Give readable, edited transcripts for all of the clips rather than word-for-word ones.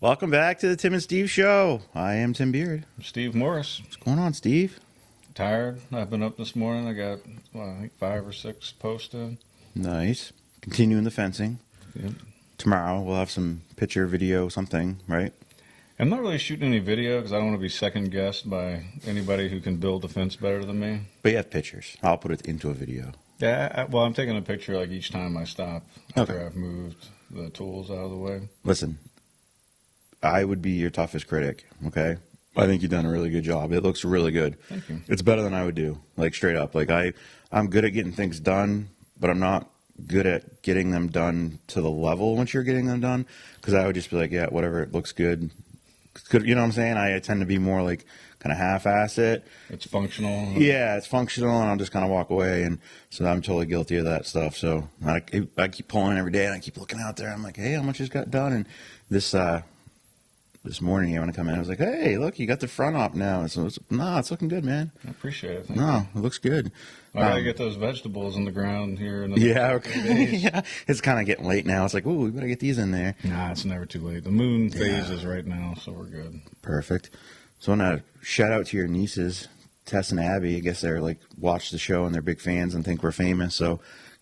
Welcome back to the Tim and Steve Show. I am Tim Beard. Steve Morris. What's going on, Steve? Tired. I've been up this morning. I got, I think 5 or 6 posts in. Nice. Continuing the fencing. Yep. Tomorrow we'll have some picture, video, something, right? I'm not really shooting any video because I don't want to be second guessed by anybody who can build a fence better than me. But you have pictures. I'll put it into a video. Yeah, well, I'm taking a picture like each time I stop after Okay. I've moved the tools out of the way. Listen, I would be your toughest critic, okay? I think you've done a really good job. It looks really good. Thank you. It's better than I would do, like straight up. Like I'm good at getting things done, but I'm not good at getting them done to the level once you're getting them done. Because I would just be like, yeah, whatever, it looks good. It's good. You know what I'm saying? I tend to be more like kind of half-ass it. It's functional. Yeah, it's functional, and I'll just kind of walk away. And so I'm totally guilty of that stuff. So I keep pulling every day, and I keep looking out there. I'm like, hey, how much just got done? And this morning, when I come in, I was like, hey, look, you got the front up now. So it's looking good, man. I appreciate it. Thank No, it looks good. you. I got to get those vegetables in the ground here. In the Yeah, next couple okay. days. Yeah, it's kind of getting late now. It's like, ooh, we better get these in there. Nah, it's never too late. The moon phase is right now, so we're good. Perfect. So I want to shout out to your nieces, Tess and Abby. I guess they're like watch the show and they're big fans and think we're famous. So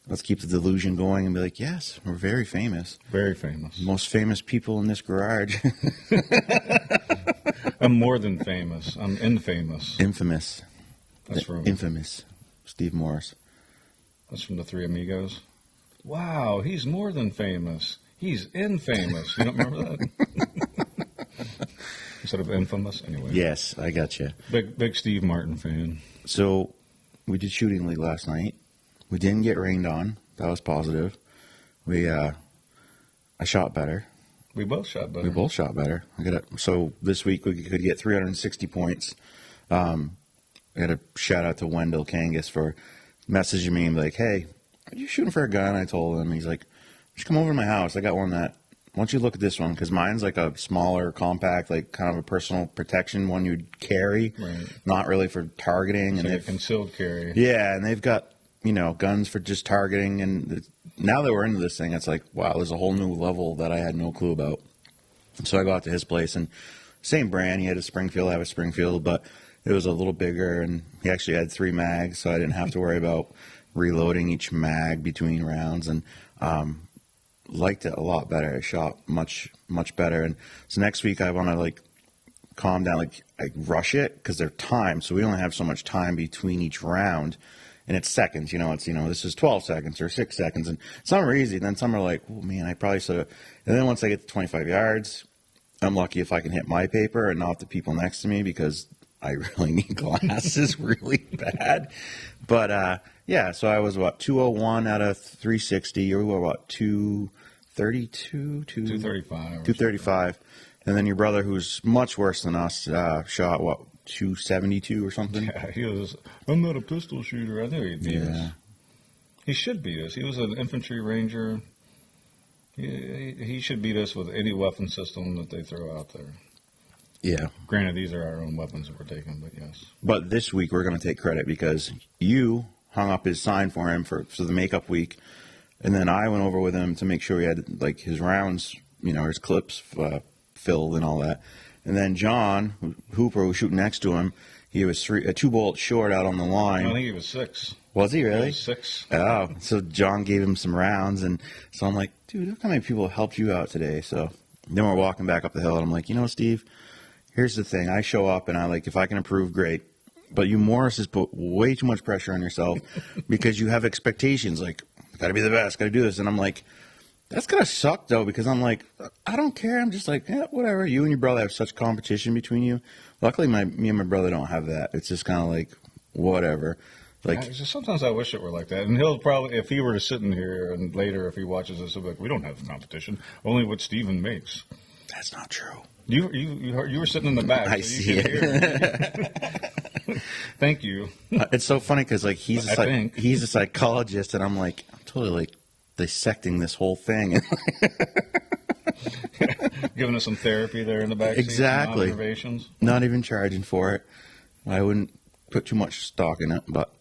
let's keep the delusion going and be like, yes, we're very famous. Very famous. Most famous people in this garage. I'm more than famous. I'm infamous. Infamous. That's from Infamous. Steve Morris. the Three Amigos. Wow, he's more than famous. He's infamous. You don't remember that? Instead of infamous, anyway. Yes, I got you. Big Steve Martin fan. So we did shooting league last night. We didn't get rained on. That was positive. I shot better. We both shot better. We both shot better. So this week we could get 360 points. I got a shout out to Wendell Kangas for messaging me and be like, hey, are you shooting for a gun? I told him. He's like, just come over to my house. I got one that, why don't you look at this one? Because mine's like a smaller, compact, like kind of a personal protection one you'd carry. Right. Not really for targeting. So and a they've, concealed carry. yeah, and they've got, guns for just targeting. And now that we're into this thing, it's like, wow, there's a whole new level that I had no clue about. So I go out to his place, and same brand. He had a Springfield, I have a Springfield, but it was a little bigger, and he actually had 3 mags, so I didn't have to worry about reloading each mag between rounds, and liked it a lot better. I shot much, much better. And so next week I want to like calm down, like I rush it because they're timed, so we only have so much time between each round. And it's seconds, this is 12 seconds or 6 seconds. And some are easy. Then some are like, oh, man, I probably should have. And then once I get to 25 yards, I'm lucky if I can hit my paper and not the people next to me because I really need glasses really bad. But, yeah, so I was, 201 out of 360. You were, 232? 235. 235. And then your brother, who's much worse than us, shot, 272 or something? Yeah, I'm not a pistol shooter. I knew he'd beat us. Yeah. He should beat us. He was an infantry ranger. He should beat us with any weapon system that they throw out there. Yeah. Granted, these are our own weapons that we're taking, but yes. But this week we're going to take credit because you hung up his sign for him for the makeup week. And then I went over with him to make sure he had like his rounds, his clips filled and all that. And then John Hooper, who was shooting next to him, he was 2 bullets short out on the line. I think he was 6. Was he really? He was 6. Oh, so John gave him some rounds, and so I'm like, dude, look how many people helped you out today. So then we're walking back up the hill, and I'm like, Steve, here's the thing. I show up, and I like, if I can improve, great. But you Morris has put way too much pressure on yourself because you have expectations, like, got to be the best, got to do this. And I'm like, that's going to suck, though, because I'm like, I don't care. I'm just like, yeah, whatever. You and your brother have such competition between you. Luckily, me and my brother don't have that. It's just kind of like, whatever. Like, Sometimes I wish it were like that. And he'll probably, if he were to sit in here and later if he watches this, he'll be like, we don't have competition. Only what Steven makes. that's not true. You were sitting in the back. I so you see could it. hear. Thank you. It's so funny because like he's a psychologist, and I'm like, I'm totally like dissecting this whole thing. Giving us some therapy there in the back. Exactly. Some observations. Not even charging for it. I wouldn't put too much stock in it, but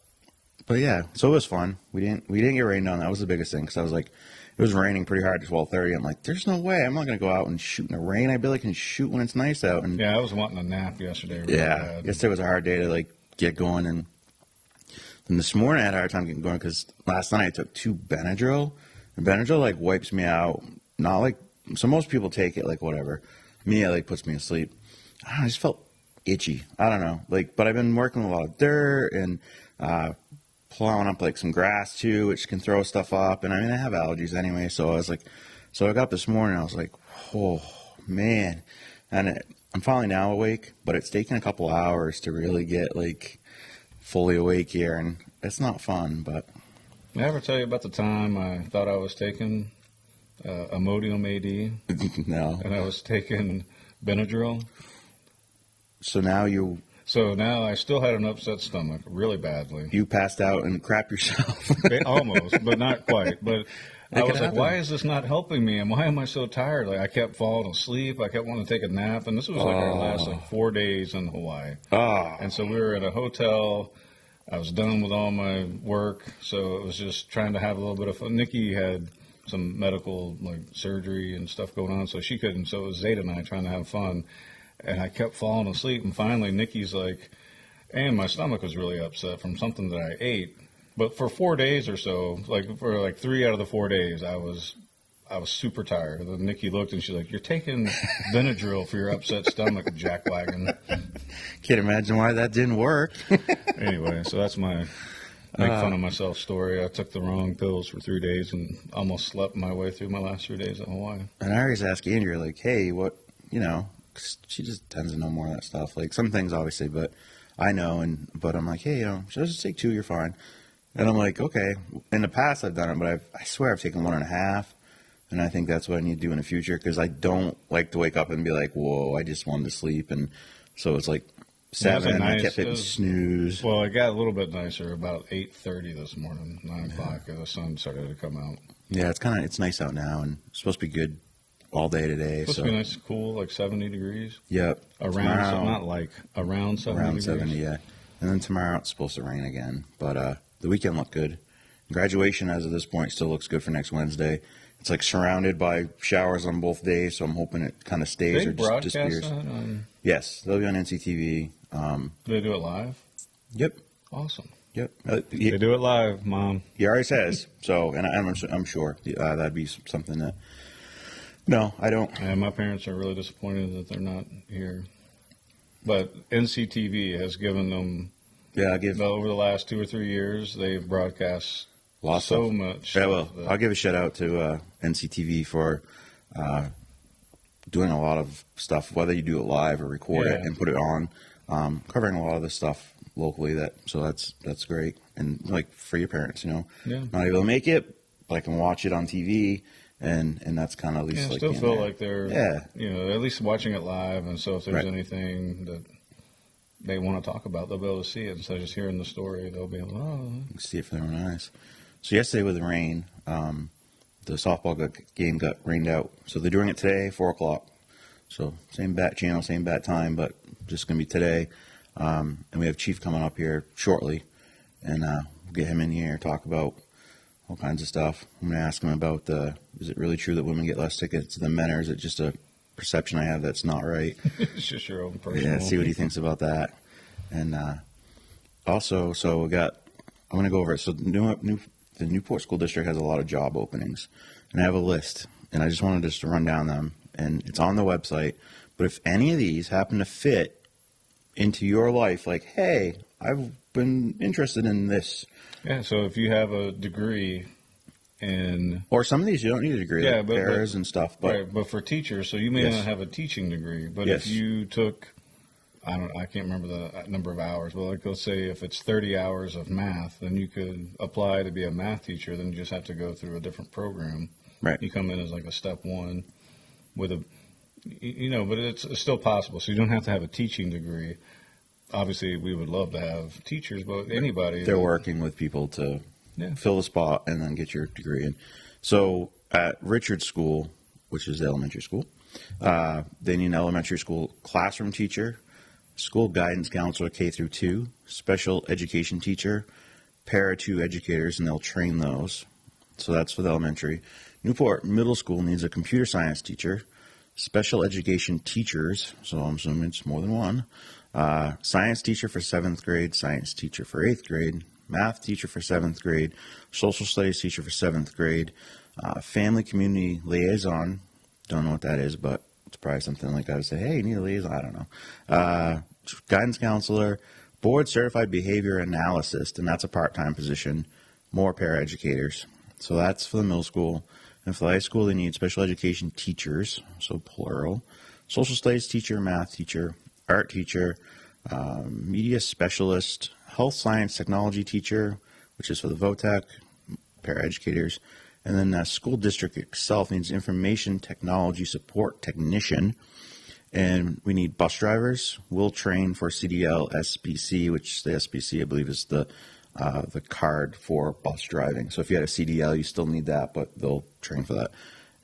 But yeah, so it was fun. We didn't get rained on. That was the biggest thing because I was like, it was raining pretty hard at 12:30. I'm like, there's no way I'm not going to go out and shoot in the rain. I barely can shoot when it's nice out. And Yeah, I was wanting a nap yesterday. Really yeah, bad. yesterday was a hard day to like get going. And then this morning I had a hard time getting going because last night I took 2 Benadryl. And Benadryl like wipes me out. Not like, so most people take it like whatever. Me, it like puts me to sleep. I don't know, I just felt itchy. I don't know. Like, but I've been working with a lot of dirt and plowing up like some grass too, which can throw stuff up. And I mean, I have allergies anyway. So I was like, so I got up this morning. I was like, oh man. And I'm finally now awake, but it's taken a couple hours to really get like fully awake here. And it's not fun, but. Did I ever tell you about the time I thought I was taking Imodium AD No. and I was taking Benadryl? So now So now I still had an upset stomach really badly. you passed out and crap yourself. Almost, but not quite. But I That was could like, happen. why is this not helping me? And why am I so tired? Like I kept falling asleep. I kept wanting to take a nap. And this was like our last like 4 days in Hawaii. Oh, And so we were at a hotel. I was done with all my work, so it was just trying to have a little bit of fun. Nikki had some medical like surgery and stuff going on, so she couldn't. So it was Zeta and I trying to have fun, and I kept falling asleep. And finally, Nikki's like, "And my stomach was really upset from something that I ate." But for 4 days or so, like for like 3 out of the 4 days, I was super tired. And then Nikki looked and she's like, "You're taking Benadryl for your upset stomach, jackwagon." can't imagine why that didn't work. Anyway, so that's my make fun of myself story. I took the wrong pills for 3 days and almost slept my way through my last 3 days at Hawaii. And I always ask Andrea, like, hey, what, 'cause she just tends to know more of that stuff. Like, some things, obviously, but I know, but I'm like, hey, should I just take 2? You're fine. And I'm like, okay. In the past, I've done it, but I swear I've taken 1.5. And I think that's what I need to do in the future because I don't like to wake up and be like, whoa, I just wanted to sleep. And so it's like 7, and I kept hitting snooze. Well, it got a little bit nicer about 8:30 this morning, 9 o'clock, as the sun started to come out. Yeah, it's nice out now, and it's supposed to be good all day today. It's supposed to be nice and cool, like 70 degrees. Yep. Around, Tomorrow, not like around 70 around degrees. 70, yeah. And then tomorrow it's supposed to rain again. But the weekend looked good. Graduation, as of this point, still looks good for next Wednesday. It's like surrounded by showers on both days, so I'm hoping it kind of stays They or just broadcast disappears. that on, Yes, they'll be on NCTV. do they do it live? Yep, Awesome. yep. They do it live, Mom. He already says so, and I'm sure that'd be something that. No, I don't. And my parents are really disappointed that they're not here. But NCTV has given them, Yeah, I'll give over the last 2 or 3 years, they've broadcast lots so of. much. Yeah, well, stuff that- I'll give a shout out to NCTV for doing a lot of stuff, whether you do it live or record it Yeah. and put it on, covering a lot of the stuff locally. That's great, and like for your parents, Yeah. not able to make it, but I can watch it on TV, and that's kind of at least Yeah, like still being feel there. like they're, Yeah. at least watching it live. And so if there's Right. anything that they want to talk about, they'll be able to see it. Instead of just hearing the story, they'll be able to, You can see it for their own eyes. So yesterday with the rain, the softball game got rained out. So they're doing it today, 4 o'clock. So same bat channel, same bat time, but just going to be today. And we have Chief coming up here shortly, and we'll get him in here, talk about all kinds of stuff. I'm going to ask him about is it really true that women get less tickets than men, or is it just a perception I have that's not right? it's just your own personal. Yeah, see what he thinks about that. And also, so I'm going to go over it. So the Newport School District has a lot of job openings, and I have a list, and I just wanted just to run down them, and it's on the website. But if any of these happen to fit into your life, like, hey, I've been interested in this, Yeah, so if you have a degree in, or some of these you don't need a degree, Yeah, like but- pairs and stuff, but right, but for teachers, so you may Yes. not have a teaching degree, but Yes. if you took, I can't remember the number of hours, but like let's say if it's 30 hours of math, then you could apply to be a math teacher. Then you just have to go through a different program. right, You come in as like a step 1 with but it's still possible. So you don't have to have a teaching degree. Obviously, we would love to have teachers, but anybody. they're working with people to Yeah. fill the spot and then get your degree in. So at Richard School, which is the elementary school, they need an elementary school classroom teacher, school guidance counselor K through 2, special education teacher, para 2 educators, and they'll train those. So that's for the elementary. Newport Middle School needs a computer science teacher, special education teachers, so I'm assuming it's more than one, science teacher for 7th grade, science teacher for 8th grade, math teacher for 7th grade, social studies teacher for 7th grade, family community liaison, don't know what that is, but it's probably something like I would say, hey, you need a liaison, I don't know. Guidance counselor, board certified behavior analyst, and that's a part-time position, more paraeducators. So that's for the middle school. And for the high school, they need special education teachers, so plural, social studies teacher, math teacher, art teacher, media specialist, health science technology teacher, which is for the VOTEC, paraeducators. And then the school district itself needs information technology support technician. And we need bus drivers. We'll train for CDL SBC, which the SBC, I believe, is the card for bus driving. So if you had a CDL, you still need that, but they'll train for that.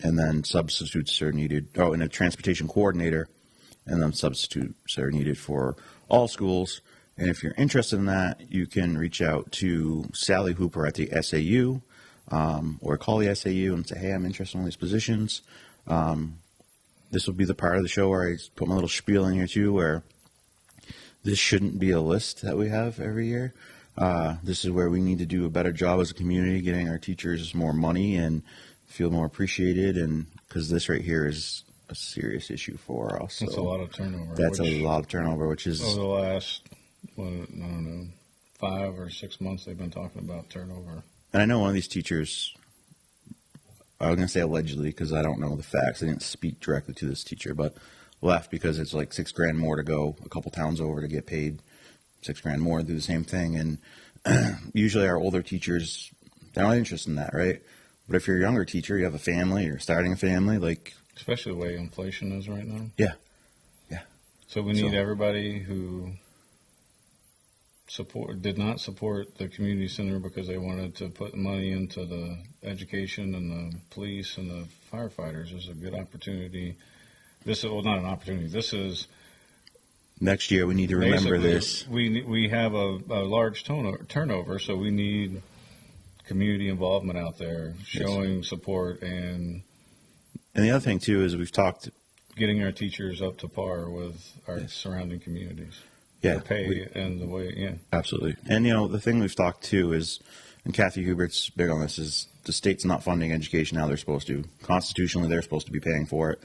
And then substitutes are needed. Oh, and a transportation coordinator. And then substitutes are needed for all schools. And if you're interested in that, you can reach out to Sally Hooper at the SAU, or call the SAU and say, hey, I'm interested in all these positions. This will be the part of the show where I put my little spiel in here too, where this shouldn't be a list that we have every year. This is where we need to do a better job as a community, getting our teachers more money and feel more appreciated. And because this right here is a serious issue for us. That's so a lot of turnover. That's a lot of turnover, which is over the last, I don't know, 5 or 6 months they've been talking about turnover. And I know one of these teachers, I was going to say allegedly because I don't know the facts. I didn't speak directly to this teacher, but left because it's like $6,000 more to go a couple towns over to get paid $6,000 more to do the same thing. And usually our older teachers, they're not interested in that, right? But if you're a younger teacher, you have a family, you're starting a family, like. Especially the way inflation is right now. Yeah. So we need everybody who did not support the community center because they wanted to put money into the education and the police and the firefighters. This is a good opportunity. This is not an opportunity. This is next year. We need to remember this. We have a large turnover, so we need community involvement out there, showing support and the other thing too is we've talked getting our teachers up to par with our surrounding communities. Yeah, the pay and the way. Yeah, absolutely. And the thing we've talked too is, and Kathy Hubert's big on this, is the state's not funding education how they're supposed to. Constitutionally, they're supposed to be paying for it.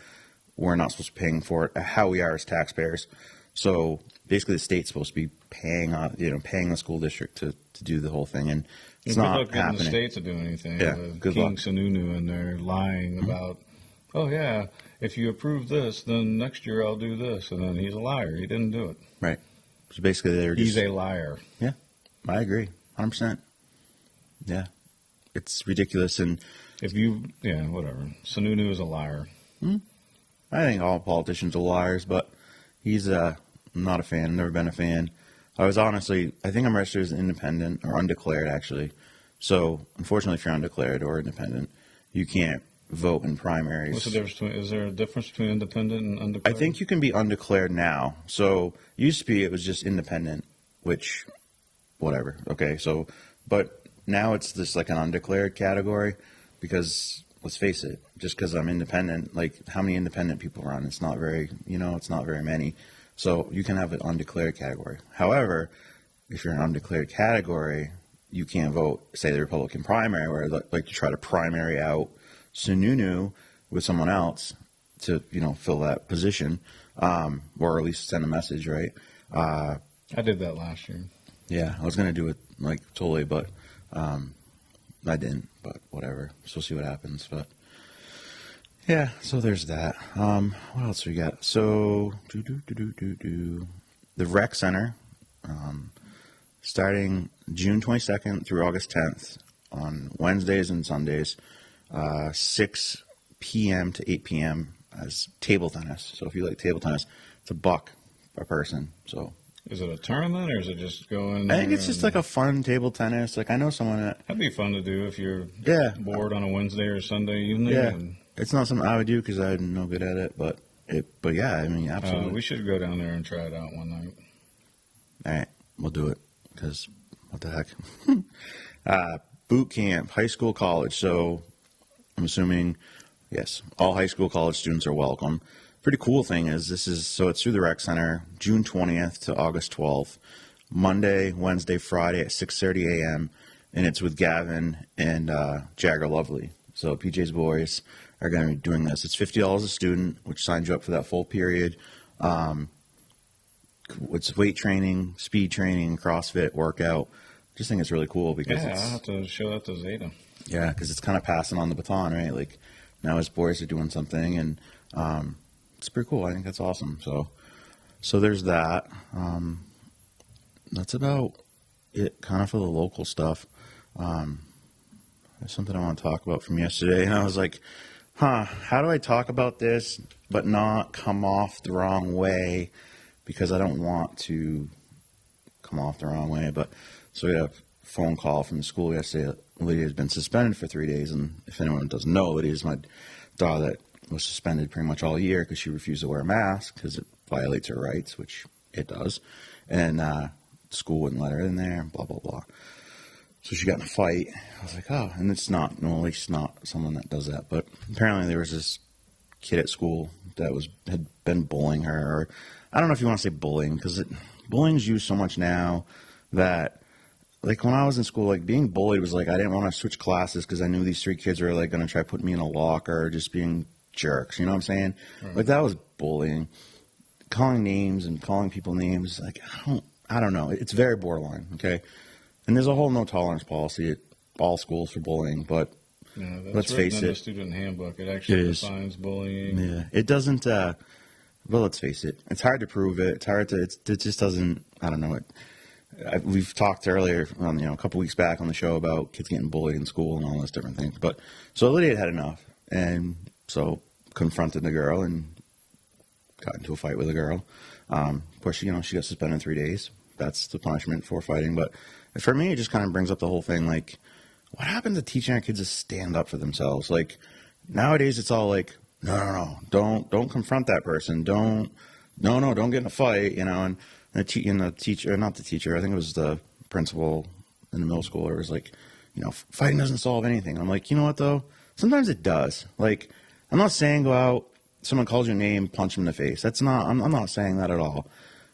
We're not supposed to be paying for it. How we are as taxpayers. So basically, the state's supposed to be paying the school district to do the whole thing, and it's good not luck getting happening. the state to do anything. Yeah, with good King luck. Sununu in there lying about, oh yeah, if you approve this, then next year I'll do this, and then he's a liar. He didn't do it. Right. So basically, they're just. He's a liar. Yeah, I agree, 100%. Yeah, it's ridiculous, and whatever. Sununu is a liar. I think all politicians are liars, but he's not a fan. Never been a fan. I think I'm registered as an independent or undeclared actually. So unfortunately, if you're undeclared or independent, you can't vote in primaries. What's the difference is there a difference between independent and undeclared? I think you can be undeclared now. So used to be it was just independent, which whatever. Okay, so but now it's this like an undeclared category because let's face it, just because I'm independent, like how many independent people run? It's not very many. So you can have an undeclared category. However, if you're an undeclared category, you can't vote, say, the Republican primary, where like to try to primary out Sununu with someone else to, fill that position, or at least send a message, right? I did that last year. Yeah, I was going to do it like totally, but I didn't, but whatever. So we'll see what happens. But yeah, so there's that. What else we got? So the rec center, starting June 22nd through August 10th on Wednesdays and Sundays, 6 p.m. to 8 p.m. as table tennis. So if you like table tennis, it's $1 per person. So is it a tournament or is it just going? I think it's just like a fun table tennis. Like I know someone that that'd be fun to do if you're bored on a Wednesday or Sunday evening. Yeah, it's not something I would do because I'm no good at it. But yeah, I mean, absolutely. We should go down there and try it out one night. All right, we'll do it because what the heck? Boot camp, high school, college. So I'm assuming, yes, all high school, college students are welcome. Pretty cool thing is it's through the rec center, June 20th to August 12th, Monday, Wednesday, Friday at 6:30 a.m. And it's with Gavin and Jagger Lovely. So PJ's boys are going to be doing this. It's $50 a student, which signs you up for that full period. It's weight training, speed training, CrossFit, workout. Just think it's really cool because Yeah, I'll have to show that to Zeta. yeah, because it's kind of passing on the baton, right? Like now his boys are doing something, and it's pretty cool. I think that's awesome. So there's that. That's about it, kind of for the local stuff. There's something I want to talk about from yesterday, and I was like, how do I talk about this but not come off the wrong way? Because I don't want to come off the wrong way. But so we had a phone call from the school yesterday. Lydia has been suspended for 3 days, and if anyone doesn't know, Lydia is my daughter that was suspended pretty much all year because she refused to wear a mask because it violates her rights, which it does. And school wouldn't let her in there, blah, blah, blah. So she got in a fight. I was like, oh, and it's not, normally she's not someone that does that. But apparently there was this kid at school that had been bullying her. Or I don't know if you want to say bullying, because bullying's used so much now that, like, when I was in school, like, being bullied was like, I didn't want to switch classes because I knew these 3 kids were, like, going to try to put me in a locker or just being jerks. You know what I'm saying? Right. Like, that was bullying. Calling names and calling people names, like, I don't know. It's very borderline, okay? And there's a whole no tolerance policy at all schools for bullying, but yeah, let's face it. In the student handbook, it actually defines bullying. Yeah, it doesn't. Well, let's face it. It's hard to prove it. It's hard to. It just doesn't. I don't know. We've talked earlier, a couple weeks back on the show about kids getting bullied in school and all those different things. But so Lydia had enough, and so confronted the girl and got into a fight with the girl. Of course, she got suspended 3 days. That's the punishment for fighting. But for me, it just kind of brings up the whole thing, like, what happened to teaching our kids to stand up for themselves? Like, nowadays it's all like, no, don't confront that person. Don't get in a fight, And the teacher, not the teacher, I think it was the principal in the middle school, it was like, fighting doesn't solve anything. I'm like, you know what though? Sometimes it does. Like, I'm not saying go out, someone calls your name, punch them in the face. I'm not saying that at all.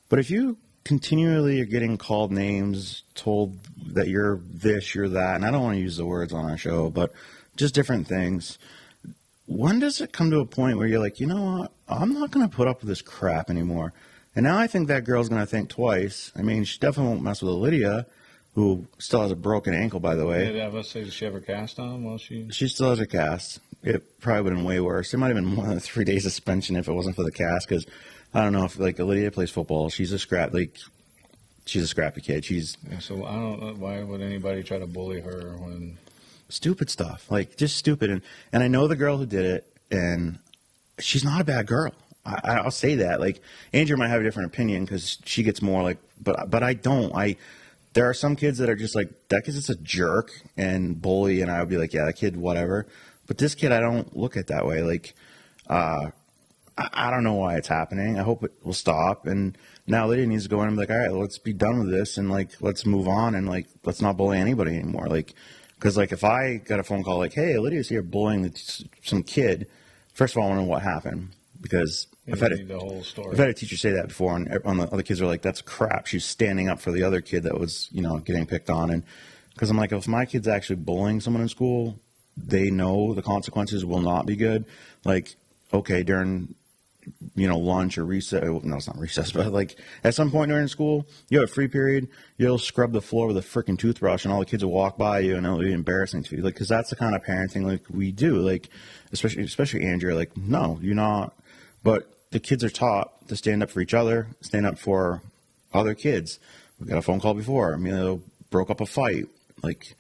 But if you continually are getting called names, told that you're this, you're that, and I don't want to use the words on our show, but just different things. When does it come to a point where you're like, you know what, I'm not going to put up with this crap anymore? And now I think that girl's going to think twice. I mean, she definitely won't mess with Lydia, who still has a broken ankle, by the way. Yeah, let's say, does she have her cast on while she still has her cast. It probably would have been way worse. It might have been more than 3 days suspension if it wasn't for the cast, because I don't know if, like, Lydia plays football. She's a scrappy kid. So I don't know, why would anybody try to bully her when... Stupid stuff. Like, just stupid. And I know the girl who did it, and she's not a bad girl. I'll say that. Like, Andrew might have a different opinion because she gets more like... But I don't. There are some kids that are just like, that kid's just a jerk and bully, and I would be like, yeah, that kid, whatever. But this kid, I don't look at that way. Like, I don't know why it's happening. I hope it will stop. And now Lydia needs to go in and be like, all right, let's be done with this, and, like, let's move on, and, like, let's not bully anybody anymore. Like, because, like, if I got a phone call like, hey, Lydia's here bullying some kid, first of all, I want to know what happened, because I've had a teacher say that before, and the other kids are like, that's crap. She's standing up for the other kid that was, getting picked on. And because I'm like, if my kid's actually bullying someone in school, they know the consequences will not be good. Like, okay, during lunch or recess. No, it's not recess, but, like, at some point during school, you have a free period, you'll scrub the floor with a freaking toothbrush, and all the kids will walk by you, and it'll be embarrassing to you. Like, because that's the kind of parenting, like, we do. Like, especially Andrea. Like, no, you're not. But the kids are taught to stand up for each other, stand up for other kids. We got a phone call before. Broke up a fight. Like,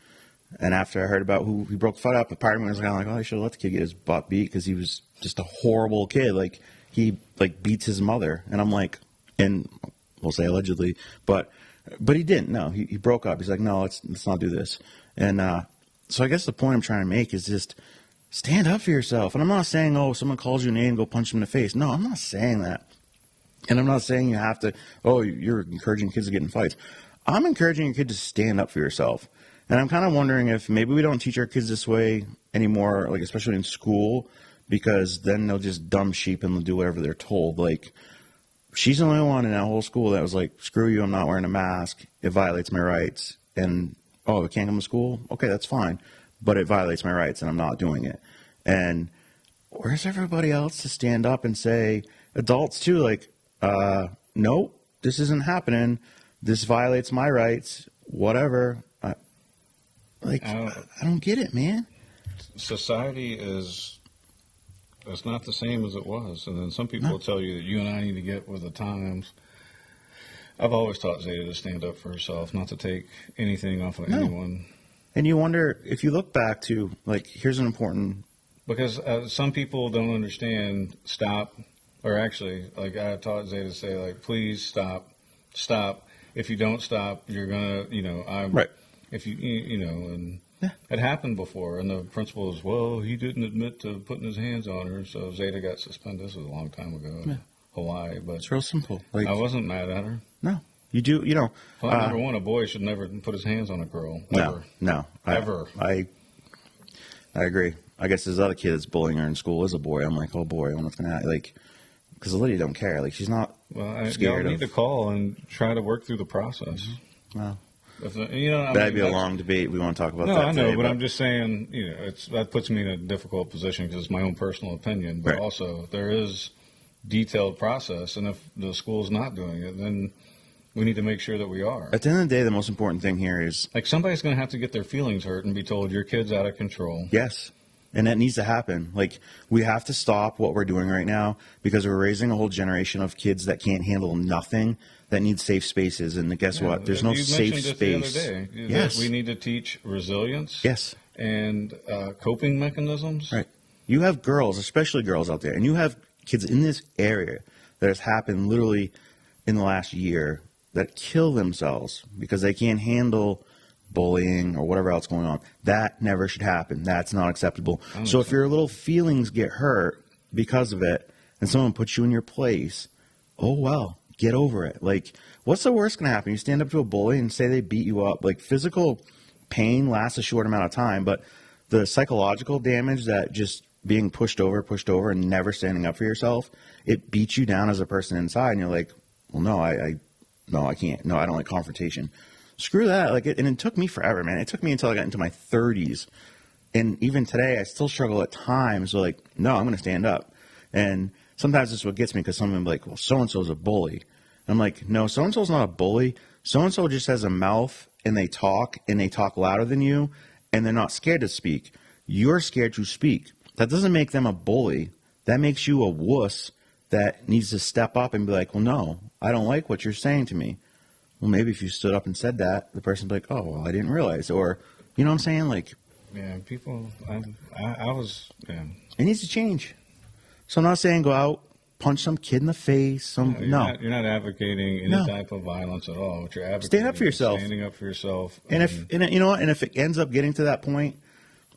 and after I heard about who he broke the fight up, a part of me was kind of like, oh, I should have let the kid get his butt beat because he was just a horrible kid. Like, he, like, beats his mother. And I'm like, and we'll say allegedly, but he didn't. No, he broke up. He's like, no, let's not do this. And so I guess the point I'm trying to make is just stand up for yourself. And I'm not saying, oh, someone calls you a name, go punch them in the face. No, I'm not saying that. And I'm not saying you have to, oh, you're encouraging kids to get in fights. I'm encouraging your kid to stand up for yourself. And I'm kind of wondering if maybe we don't teach our kids this way anymore, like especially in school, because then they'll just dumb sheep and they'll do whatever they're told. Like, she's the only one in that whole school that was like, screw you, I'm not wearing a mask. It violates my rights. And, oh, I can't come to school? Okay, that's fine. But it violates my rights and I'm not doing it. And where's everybody else to stand up and say, adults too, like, nope, this isn't happening. This violates my rights, whatever. I don't get it, man. Society is it's not the same as it was. And then some people will tell you that you and I need to get with the times. I've always taught Zeta to stand up for herself, not to take anything off of anyone. And you wonder, if you look back to, like, here's an important... Because some people don't understand stop, or actually, like, I taught Zeta to say, like, please stop. If you don't stop, you're going to, Right. If and it happened before, and the principal is, well, he didn't admit to putting his hands on her, so Zeta got suspended. This was a long time ago in Hawaii, but It's real simple. Like, I wasn't mad at her. no, you do, Well, number one, a boy should never put his hands on a girl. No, no. Ever. I agree. I guess this other kid that's bullying her in school is a boy. I'm like, oh boy, what's going to happen? Like, because Lydia don't care. Like, she's not Well, scared y'all need of... to call and try to work through the process. No. That'd be a long debate. We want to talk about No, that I know, today, but I'm just saying, that puts me in a difficult position because it's my own personal opinion. But Right. also, there is detailed process, and if the school's not doing it, then we need to make sure that we are. At the end of the day, the most important thing here is, Like, somebody's going to have to get their feelings hurt and be told your kid's out of control. yes, and that needs to happen. Like, we have to stop what we're doing right now because we're raising a whole generation of kids that can't handle nothing, that need safe spaces. And guess what? There's no You safe mentioned it space. the other day. Yes. We need to teach resilience. Yes. And coping mechanisms. Right. You have girls, especially girls out there, and you have kids in this area that has happened literally in the last year that kill themselves because they can't handle bullying or whatever else going on. That never should happen. That's not acceptable. So if your little feelings get hurt because of it and someone puts you in your place, oh well, get over it. Like, what's the worst going to happen? You stand up to a bully and say they beat you up. Like, physical pain lasts a short amount of time, but the psychological damage that just being pushed over and never standing up for yourself, it beats you down as a person inside. And you're like, well, no, I can't. No, I don't like confrontation. Screw that. Like, and it took me forever, man. It took me until I got into my 30s. And even today, I still struggle at times. So, like, no, I'm going to stand up. And sometimes this is what gets me because someone will be like, well, so-and-so's a bully. And I'm like, no, so-and-so's not a bully. So-and-so just has a mouth and they talk louder than you and they're not scared to speak. You're scared to speak. That doesn't make them a bully. That makes you a wuss that needs to step up and be like, well, no, I don't like what you're saying to me. Well, maybe if you stood up and said that, the person'd be like, oh, well, I didn't realize. Or, you know what I'm saying? Like, Yeah, people, I was, yeah. it needs to change. So I'm not saying go out, punch some kid in the face. You're No. not advocating any No. type of violence at all. What you're advocating Stand up for is yourself. Standing up for yourself. And you know what? And if it ends up getting to that point,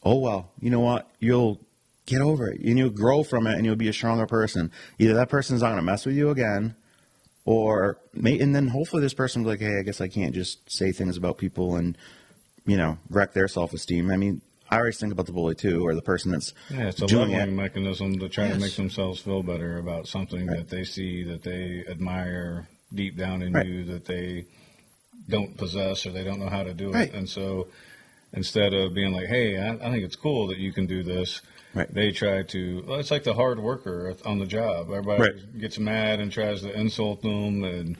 oh well, you know what? You'll get over it and you'll grow from it and you'll be a stronger person. Either that person's not going to mess with you again, and then hopefully this person will be like, hey, I guess I can't just say things about people and, wreck their self-esteem. I mean, I always think about the bully too, or the person that's it's a doing leveling it. mechanism to try to Yes. make themselves feel better about something that they see, that they admire deep down in Right. you, that they don't possess or they don't know how to do it. Right. And so instead of being like, hey, I think it's cool that you can do this, Right. they try to, well, it's like the hard worker on the job. Everybody Right. gets mad and tries to insult them and,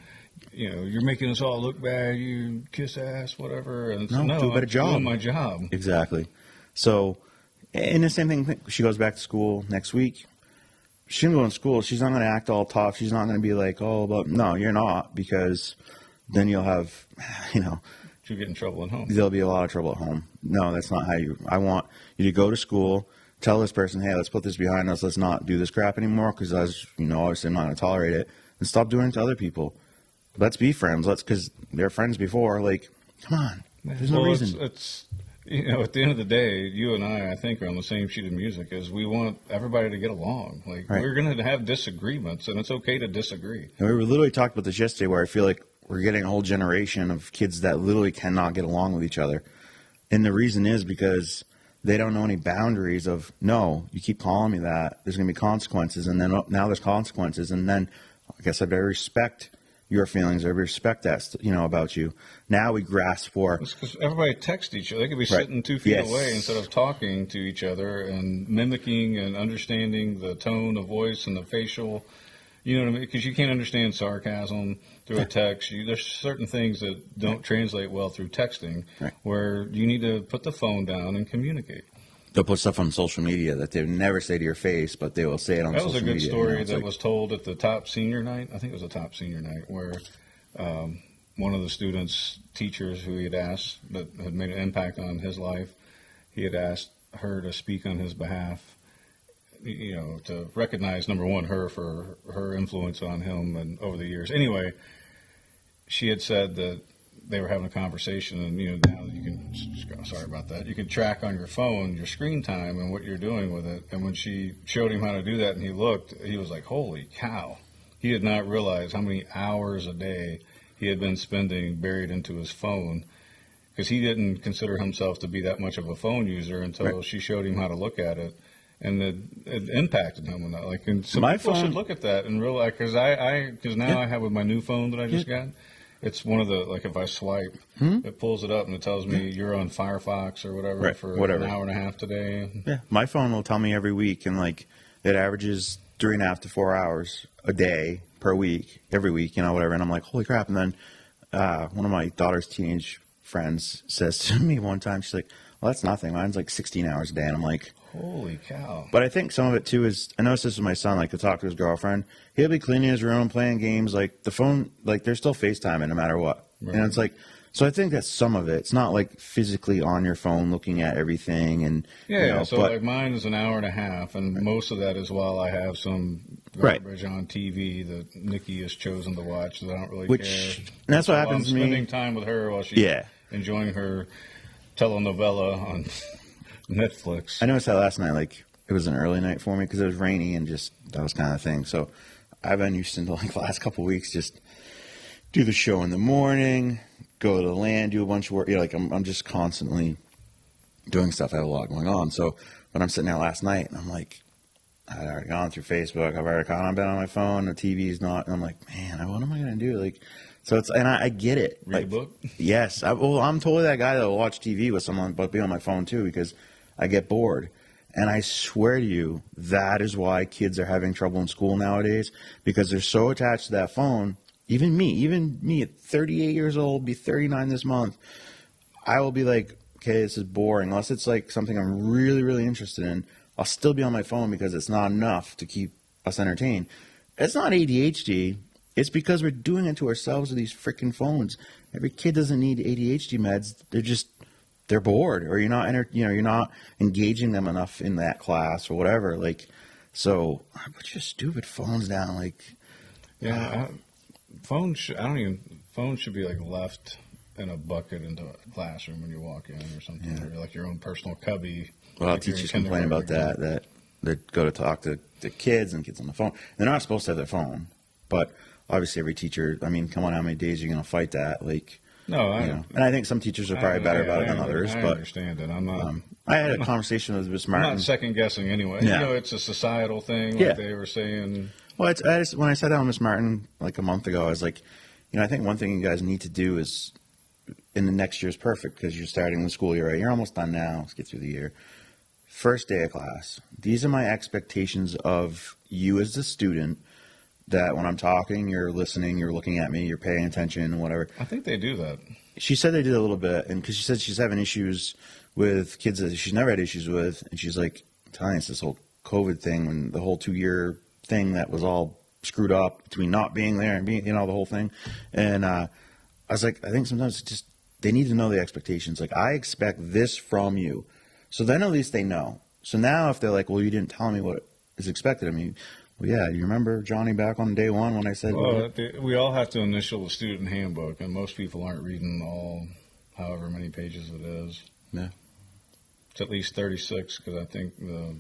you're making us all look bad, you kiss ass, whatever. And No, no, do a better I'm job. doing my job. Exactly. So, and the same thing, she goes back to school next week. She's going to go in school. She's not going to act all tough. She's not going to be like, oh, but no, you're not, because then you'll have, You get in trouble at home. there'll be a lot of trouble at home. No, that's not how I want you to go to school, tell this person, hey, let's put this behind us. Let's not do this crap anymore because, obviously I'm not going to tolerate it, and stop doing it to other people. Let's be friends. Because they're friends before. Like, come on. There's no reason. It's at the end of the day, you and I think, are on the same sheet of music. Is we want everybody to get along. Like, Right. we're going to have disagreements, and it's okay to disagree. And we literally talked about this yesterday where I feel like we're getting a whole generation of kids that literally cannot get along with each other. And the reason is because they don't know any boundaries of, no, you keep calling me that, there's going to be consequences. And then now there's consequences. And then I guess I better respect your feelings. I respect that, about you. Now we grasp for. It's because everybody texts each other. They could be Right. sitting 2 feet Yes. away instead of talking to each other and mimicking and understanding the tone of voice and the facial. You know what I mean? Because you can't understand sarcasm through a text. There's certain things that don't translate well through texting, Right. where you need to put the phone down and communicate. They'll put stuff on social media that they would never say to your face, but they will say it on That social was media. a good story It's that like, was told at the top senior night. I think it was a top senior night where one of the students' teachers who he had asked that had made an impact on his life, he had asked her to speak on his behalf, to recognize, number one, her for her influence on him and over the years. Anyway, she had said that they were having a conversation, and now you can, sorry about that, you can track on your phone your screen time and what you're doing with it. And when she showed him how to do that and he looked, he was like, holy cow. He had not realized how many hours a day he had been spending buried into his phone, because he didn't consider himself to be that much of a phone user until Right. she showed him how to look at it. And it impacted him. And so My people phone- should look at that and realize, because now Yeah. I have with my new phone that I just got, it's one of the, like, if I swipe, it pulls it up and it tells me you're on Firefox or whatever Right, for whatever. an hour and a half today. Yeah, my phone will tell me every week, and it averages 3.5 to 4 hours a day per week, every week, whatever. And I'm like, holy crap! And then one of my daughter's teenage friends says to me one time, she's like, well, that's nothing. Mine's like 16 hours a day, and I'm like, Holy cow. but I think some of it too is, I noticed this with my son, to talk to his girlfriend. He'll be cleaning his room, playing games, the phone, they're still FaceTiming no matter what. Right. And it's so I think that's some of it. It's not physically on your phone looking at everything and, Yeah, so but, like mine is an hour and a half, and most of that is while I have some Right. garbage on TV that Nikki has chosen to watch that I don't really Which- care. and that's what So happens to I'm me. spending time with her while she's Yeah. enjoying her telenovela on Netflix. I noticed that last night, it was an early night for me because it was rainy and just that was kind of thing. So I've been used to the last couple of weeks just do the show in the morning, go to the land, do a bunch of work. I'm just constantly doing stuff. I have a lot going on. So when I'm sitting there last night and I'm like, I've already gone through Facebook. I've already been on my phone. The TV's not. And I'm like, man, what am I going to do? So it's, and I get it. Read a book? Yes. I'm totally that guy that will watch TV with someone, but be on my phone too because I get bored. And I swear to you, that is why kids are having trouble in school nowadays because they're so attached to that phone. Even me at 38 years old, be 39 this month, I will be like, okay, this is boring. Unless it's something I'm really, really interested in, I'll still be on my phone because it's not enough to keep us entertained. It's not ADHD. It's because we're doing it to ourselves with these freaking phones. Every kid doesn't need ADHD meds. They're bored, or you're not engaging them enough in that class or whatever. So put your stupid phones down. Phones should be left in a bucket into a classroom when you walk in or something, or your own personal cubby. Well, like you're in teachers complain about kindergarten. that they go to talk to the kids and kids on the phone. They're not supposed to have their phone, but obviously every teacher. Come on, how many days are you going to fight that? No, And I think some teachers are probably better about it than others. I But understand it. I'm not. I had a conversation with Miss I'm Martin. not second guessing anyway. Yeah. It's a societal thing, Yeah. like they were saying. Well, when I sat down with Miss Martin a month ago, I was like, I think one thing you guys need to do is, in the next year's perfect because you're starting the school year, right? You're almost done now. Let's get through the year. First day of class. These are my expectations of you as the student. That when I'm talking, you're listening, you're looking at me, you're paying attention, whatever. I think they do that. She said they did a little bit, and because she said she's having issues with kids that she's never had issues with, and she's like, I'm telling you, it's this whole COVID thing, and the whole 2-year thing that was all screwed up between not being there and being, the whole thing. And I was like, I think sometimes it's just they need to know the expectations. I expect this from you, so then at least they know. So now if they're like, well, you didn't tell me what is expected of me. Well, yeah, you remember, Johnny, back on day one when I said... Well, we all have to initial the student handbook, and most people aren't reading all however many pages it is. Yeah. It's at least 36, because I think the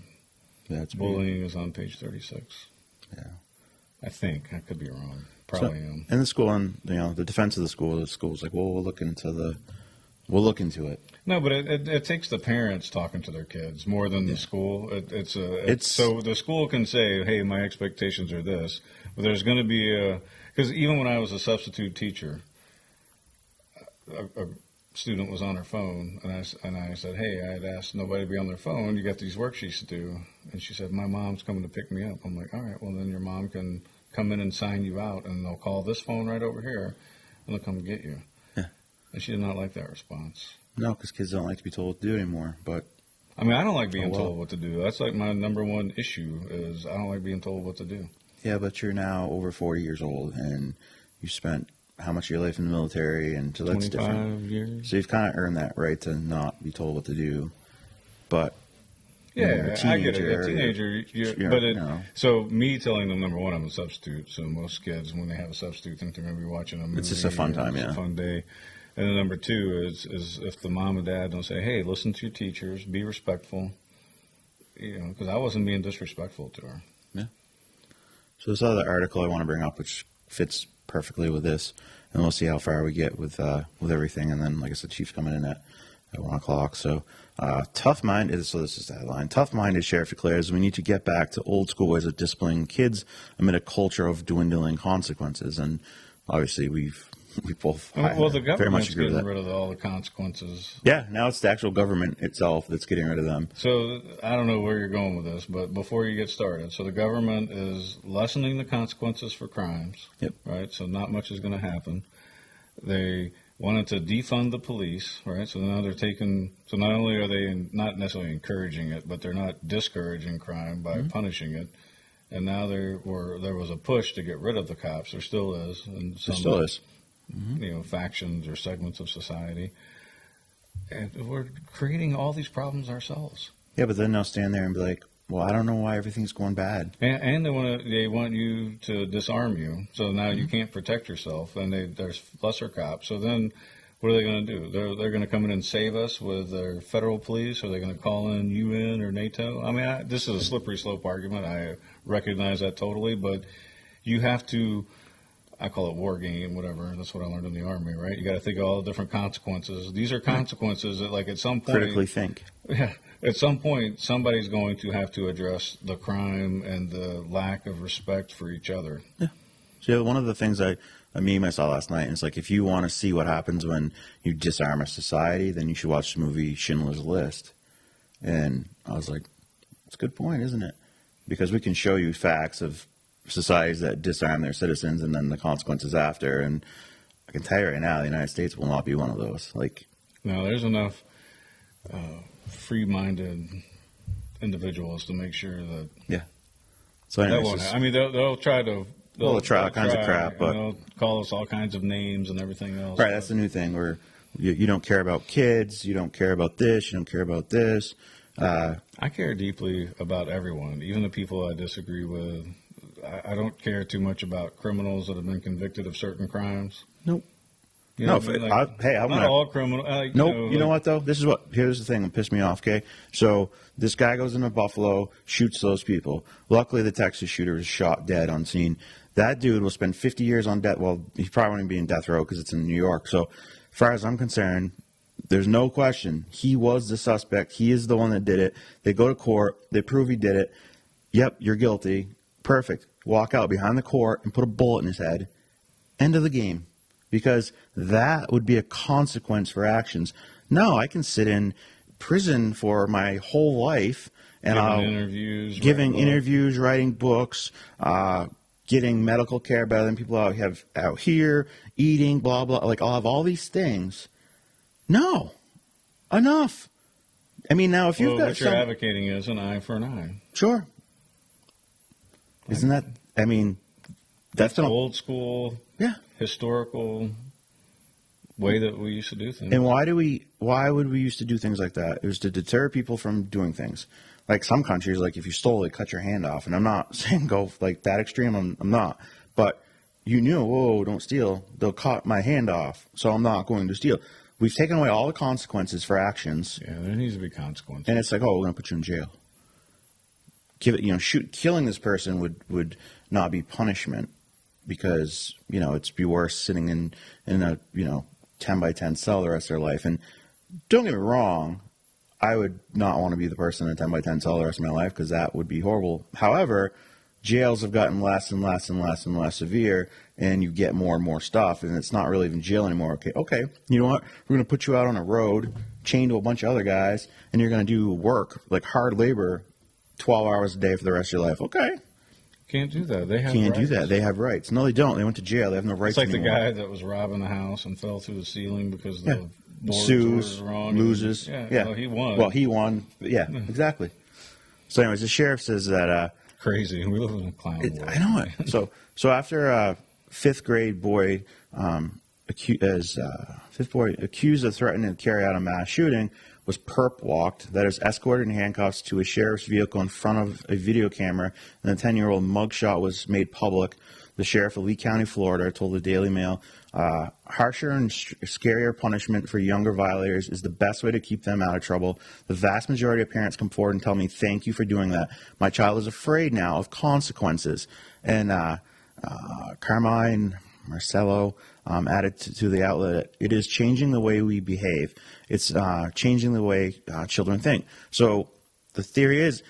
That's bullying is on page 36. Yeah. I think. I could be wrong. Probably am. And the school, and the defense of the school's like, well, we'll look into it. No, but it takes the parents talking to their kids more than the school. It's so the school can say, hey, my expectations are this, but there's going to be because even when I was a substitute teacher, a student was on her phone, and I said, hey, I had asked nobody to be on their phone. You got these worksheets to do, and she said, my mom's coming to pick me up. I'm like, all right, well then your mom can come in and sign you out, and they'll call this phone right over here, and they'll come get you. Yeah. And she did not like that response. No, because kids don't like to be told what to do anymore. But I mean, I don't like being well. told what to do. That's like my number one issue is I don't like being told what to do. yeah, but you're now over 40 years old, and you spent how much of your life in the military, and so that's 25 different. years. So you've kind of earned that right to not be told what to do. But when you're Yeah, a I get it. A teenager, teenager, but you know. so me telling them, number one, I'm a substitute. So most kids, when they have a substitute, think they're going to be watching a movie. It's just a fun time, It's yeah. a fun day. And then number two is if the mom and dad don't say, hey, listen to your teachers, be respectful, because I wasn't being disrespectful to her. So this other article I want to bring up, which fits perfectly with this, and we'll see how far we get with everything. And then, like I said, Chief's coming in at 1 o'clock. So tough-minded. So this is the headline. Tough-minded sheriff declares we need to get back to old school ways of disciplining kids amid a culture of dwindling consequences. And obviously, we both Well, the very much government's agree with getting that. rid of all the consequences. Yeah, now it's the actual government itself that's getting rid of them. So I don't know where you're going with this, but before you get started, so the government is lessening the consequences for crimes. Yep. Right. So not much is going to happen. They wanted to defund the police. Right. So now they're taking. So not only are they not necessarily encouraging it, but they're not discouraging crime by punishing it. And now there was a push to get rid of the cops. There still is. And There still is. factions or segments of society. And we're creating all these problems ourselves. Yeah, but then they'll stand there and be like, well, I don't know why everything's going bad. And they want you to disarm you, so now you can't protect yourself, and there's lesser cops. So then, what are they going to do? They're going to come in and save us with their federal police, or are they going to call in UN or NATO? I mean, this is a slippery slope argument. I recognize that totally, but you have to. I call it war game, whatever. That's what I learned in the Army, right? You got to think of all the different consequences. These are consequences that, like, at some point, Critically think. yeah, at some point, somebody's going to have to address the crime and the lack of respect for each other. So yeah, one of the things a meme I saw last night, and it's like, if you want to see what happens when you disarm a society, then you should watch the movie Schindler's List. And I was like, it's a good point, isn't it? Because we can show you facts of societies that disarm their citizens and then the consequences after. And I can tell you right now, the United States will not be one of those. Like, Now, there's enough free-minded individuals to make sure that so that anyways, won't. just- I mean, they'll try to. They'll try all kinds of crap, and but- they'll call us all kinds of names and everything else. right, that's the new thing where you don't care about kids, you don't care about this, you don't care about this. I care deeply about everyone, even the people I disagree with. I don't care too much about criminals that have been convicted of certain crimes. Nope. You No, know what I mean? Like, hey, I'm not gonna. all criminal. Nope. You know what though? This is what. Here's the thing that pissed me off. Okay, so this guy goes into Buffalo, shoots those people. Luckily, the Texas shooter is shot dead on scene. That dude will spend 50 years on death. Well, he probably won't be in death row because it's in New York. So, as far as I'm concerned, there's no question he was the suspect. He is the one that did it. They go to court. They prove he did it. Yep, you're guilty. Perfect. Walk out behind the court and put a bullet in his head. End of the game. Because that would be a consequence for actions. No, I can sit in prison for my whole life and giving interviews, writing books, getting medical care better than people out here, eating, blah, blah. Like, I'll have all these things. No. Enough. I mean, now, if you've got what you're advocating is an eye for an eye. Sure. Isn't that, I mean, that's the old school, historical way that we used to do things. And why would we used to do things like that? It was to deter people from doing things. Like some countries, like if you stole it, cut your hand off. And I'm not saying go like that extreme. I'm not. But you knew, whoa, don't steal. They'll cut my hand off. So I'm not going to steal. We've taken away all the consequences for actions. Yeah, there needs to be consequences. And it's like, oh, we're going to put you in jail. Killing this person would not be punishment. because, it's be worse sitting in a, 10 by 10 cell the rest of their life. And don't get me wrong, I would not want to be the person in a 10 by 10 cell the rest of my life because that would be horrible. However, jails have gotten less and less and less and less severe, and you get more and more stuff, and it's not really even jail anymore. Okay, you know what? We're going to put you out on a road, chained to a bunch of other guys, and you're going to do work, like hard labor, 12 hours a day for the rest of your life. Okay. Can't do that. They have Can't rights. do that. They have rights. No, they don't. They went to jail. They have no rights It's like anymore. the guy that was robbing the house and fell through the ceiling because the board Sues, was wrong. loses. Yeah, well, he won. Well, he won. Yeah, exactly. So, anyways, the sheriff says that Crazy. We live in a clown world. I know it. So after a fifth grade boy, fifth boy accused of threatening to carry out a mass shooting was perp walked, that is, escorted in handcuffs to a sheriff's vehicle in front of a video camera, and the 10-year-old mugshot was made public. The sheriff of Lee County, Florida, told the Daily Mail, harsher and scarier punishment for younger violators is the best way to keep them out of trouble. The vast majority of parents come forward and tell me, thank you for doing that. My child is afraid now of consequences. And Carmine Marcello added to the outlet, it is changing the way we behave. It's changing the way children think. So the theory is,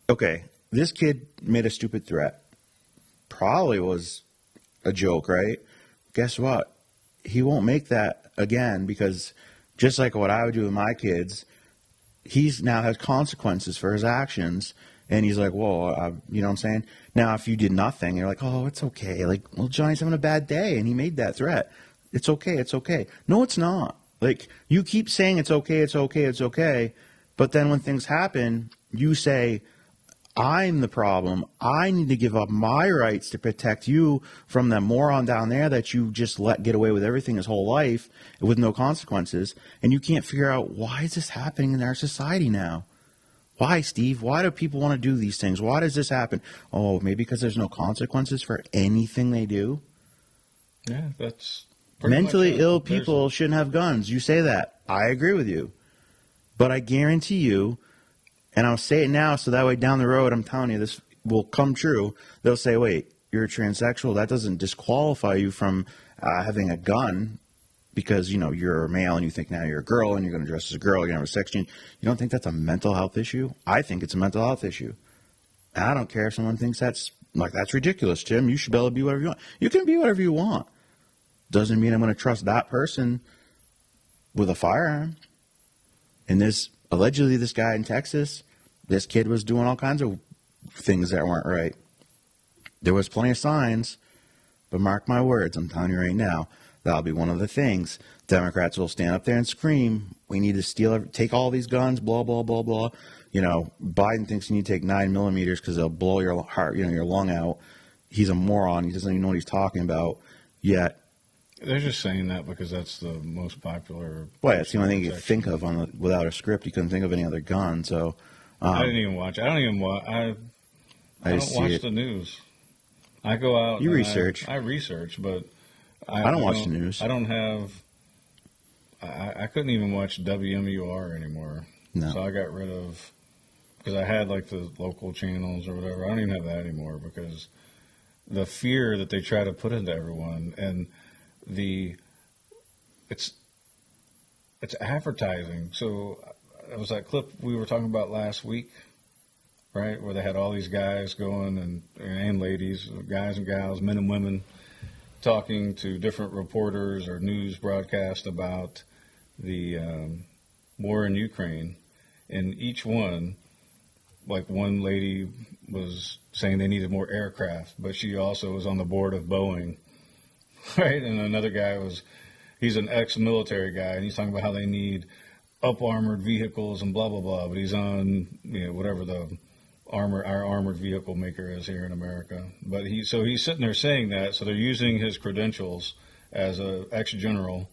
okay, this kid made a stupid threat. Probably was a joke, right? Guess what? He won't make that again because just like what I would do with my kids, he's now has consequences for his actions. And he's like, whoa, you know what I'm saying? Now, if you did nothing, you're like, oh, it's okay. Like, well, Johnny's having a bad day and he made that threat. It's okay. It's okay. No, it's not. Like, you keep saying it's okay. It's okay. It's okay. But then when things happen, you say, I'm the problem. I need to give up my rights to protect you from that moron down there that you just let get away with everything his whole life with no consequences. And you can't figure out, why is this happening in our society now? Why, Steve? Why do people want to do these things? Why does this happen? Oh, maybe because there's no consequences for anything they do? Yeah, that's Mentally ill people shouldn't have guns. You say that. I agree with you. But I guarantee you, and I'll say it now so that way down the road, I'm telling you, this will come true. They'll say, wait, you're a transsexual. That doesn't disqualify you from having a gun because, you're a male and you think now you're a girl and you're going to dress as a girl, you're going to have a sex change. You don't think that's a mental health issue? I think it's a mental health issue. And I don't care if someone thinks that's ridiculous, Tim. You should be able to be whatever you want. You can be whatever you want. Doesn't mean I'm going to trust that person with a firearm. And allegedly this guy in Texas, this kid was doing all kinds of things that weren't right. There was plenty of signs, but mark my words, I'm telling you right now, that'll be one of the things. Democrats will stand up there and scream, we need to take all these guns, blah, blah, blah, blah. Biden thinks you need to take 9mm because they'll blow your heart, your lung out. He's a moron. He doesn't even know what he's talking about yet. They're just saying that because that's the most popular. Well, it's the only thing you could think of without a script. You couldn't think of any other gun. So I didn't even watch. I don't watch the news. I go out. You research. I research, but I don't watch the news. I don't have. I couldn't even watch WMUR anymore. No. So I got rid of because I had like the local channels or whatever. I don't even have that anymore because the fear that they try to put into everyone and it's advertising. So it was that clip we were talking about last week, right, where they had all these guys going and ladies, guys and gals, men and women, talking to different reporters or news broadcast about the war in Ukraine, and each one, like one lady was saying they needed more aircraft, but she also was on the board of Boeing. Right, and another guy he's an ex-military guy, and he's talking about how they need up-armored vehicles and blah, blah, blah, but he's on, whatever our armored vehicle maker is here in America. But he's sitting there saying that, so they're using his credentials as a ex-general,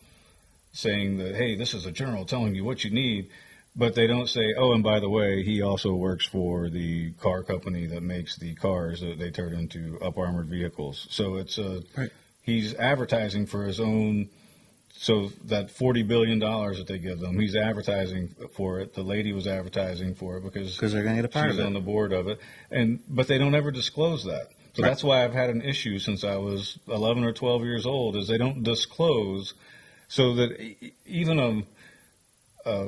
saying that, hey, this is a general telling you what you need, but they don't say, oh, and by the way, he also works for the car company that makes the cars that they turn into up-armored vehicles. So it's right. He's advertising for his own, so that $40 billion that they give them, he's advertising for it. The lady was advertising for it because they're going to get a part of it. She's on the board of it. But they don't ever disclose that. So Right. that's why I've had an issue since I was 11 or 12 years old, is they don't disclose, so that even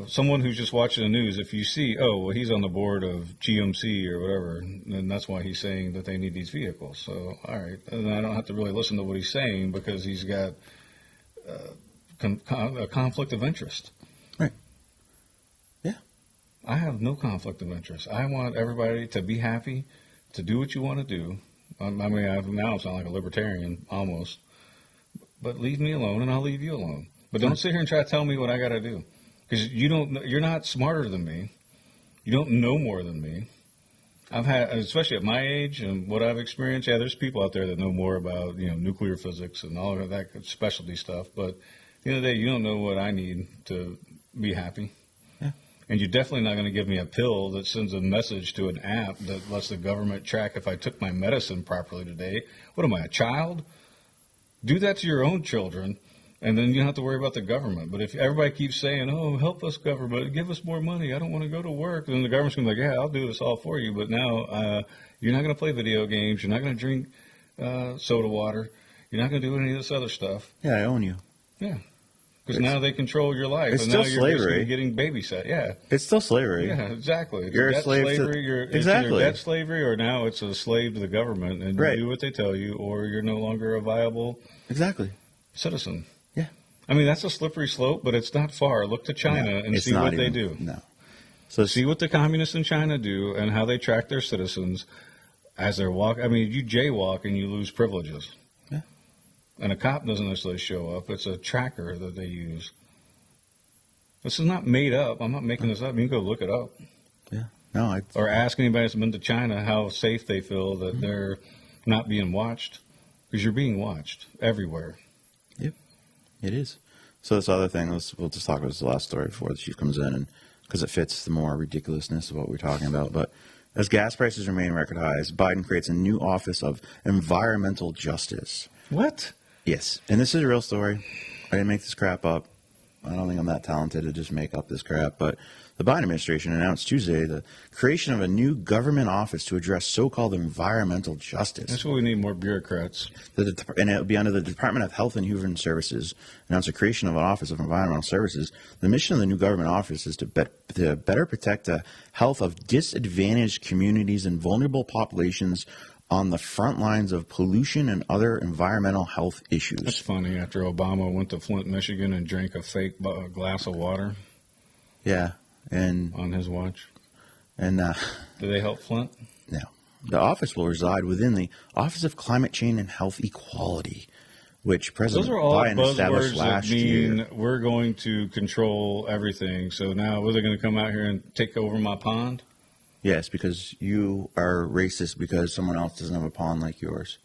someone who's just watching the news, if you see, oh, well, he's on the board of GMC or whatever, then that's why he's saying that they need these vehicles. So, all right, and I don't have to really listen to what he's saying because he's got a conflict of interest. Right. Yeah. I have no conflict of interest. I want everybody to be happy, to do what you want to do. I mean, now I sound like a libertarian almost, but leave me alone and I'll leave you alone. But don't sit here and try to tell me what I got to do, because you're not smarter than me. You don't know more than me. I've had, especially at my age and what I've experienced. Yeah, there's people out there that know more about nuclear physics and all of that specialty stuff. But at the end of the day, you don't know what I need to be happy. Yeah. And you're definitely not going to give me a pill that sends a message to an app that lets the government track if I took my medicine properly today. What am I, a child? Do that to your own children, and then you don't have to worry about the government. But if everybody keeps saying, oh, help us, government, give us more money, I don't want to go to work, then the government's going to be like, yeah, I'll do this all for you. But now you're not going to play video games. You're not going to drink soda water. You're not going to do any of this other stuff. Yeah, I own you. Yeah. Because now they control your life. It's and still now you're slavery. basically getting babysat. Yeah. It's still slavery. Yeah, exactly. You're a debt slave to- slavery. It's Exactly. either debt slavery, or now it's a slave to the government, and Right. you do what they tell you, or you're no longer a viable Exactly. citizen. Yeah. I mean, that's a slippery slope, but it's not far. Look to China No, and it's see not what they even- do. No. So it's- See what the communists in China do and how they track their citizens as they're walking. I mean, you jaywalk and you lose privileges. Yeah. And a cop doesn't necessarily show up. It's a tracker that they use. This is not made up. I'm not making this up. You can go look it up. yeah. No, I. Or ask anybody that's been to China how safe they feel that they're not being watched. Because you're being watched everywhere. It is. So this other thing, we'll just talk about this last story before the chief comes in, and because it fits the more ridiculousness of what we're talking about. But as gas prices remain record highs, Biden creates a new office of environmental justice. What? Yes, and this is a real story. I didn't make this crap up. I don't think I'm that talented to just make up this crap. But the Biden administration announced Tuesday the creation of a new government office to address so-called environmental justice. That's what we need, more bureaucrats. And it will be under the Department of Health and Human Services. Announced the creation of an Office of Environmental Services. The mission of the new government office is to better protect the health of disadvantaged communities and vulnerable populations on the front lines of pollution and other environmental health That's issues. funny. After Obama went to Flint, Michigan and drank a fake glass of water Yeah, and on his watch. and Do they help Flint? no, the office will reside within the Office of Climate Change and Health Equality, which President Those are all Biden established buzzwords that last mean year. we're going to control everything. So now, are they going to come out here and take over my pond? Yes, because you are racist because someone else doesn't have a pond like yours.